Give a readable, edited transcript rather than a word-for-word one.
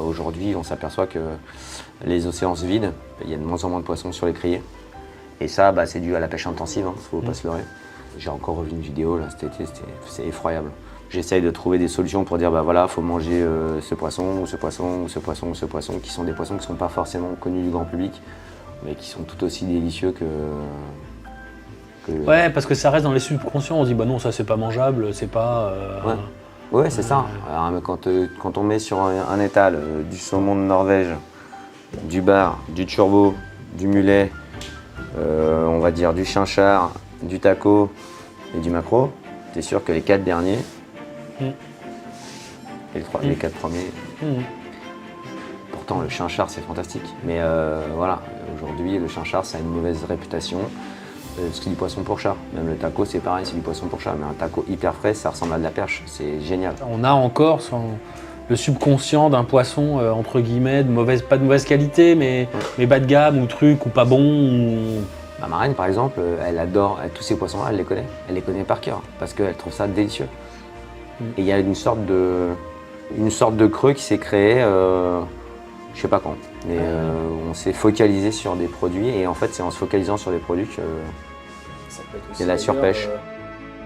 Aujourd'hui, on s'aperçoit que les océans se vident, il y a de moins en moins de poissons sur les criées. Et ça, c'est dû à la pêche intensive, faut pas se leurrer. J'ai encore revu une vidéo là, cet été, c'est effroyable. J'essaye de trouver des solutions pour dire voilà, faut manger ce poisson, ou ce poisson, ou ce poisson, ou ce poisson, qui sont des poissons qui ne sont pas forcément connus du grand public, mais qui sont tout aussi délicieux que. Ouais, parce que ça reste dans les subconscients, on se dit bah non, ça c'est pas mangeable, c'est pas. Ouais, c'est ça. Alors, quand on met sur un étal du saumon de Norvège, du bar, du turbo, du mulet, on va dire du chinchard, du taco et du maquereau, t'es sûr que les 4 derniers, et les 4 premiers, pourtant le chinchard c'est fantastique, mais voilà, aujourd'hui le chinchard ça a une mauvaise réputation. C'est du poisson pour chat. Même le taco, c'est pareil, c'est du poisson pour chat. Mais un taco hyper frais, ça ressemble à de la perche. C'est génial. On a encore le subconscient d'un poisson, entre guillemets, pas de mauvaise qualité, mais bas de gamme ou truc, ou pas bon. Ma marraine, par exemple, elle adore tous ces poissons-là, elle les connaît. Elle les connaît par cœur parce qu'elle trouve ça délicieux. Et il y a une sorte de creux qui s'est créé, je sais pas quand. Mais on s'est focalisé sur des produits et en fait, c'est en se focalisant sur des produits que. Il y a la surpêche.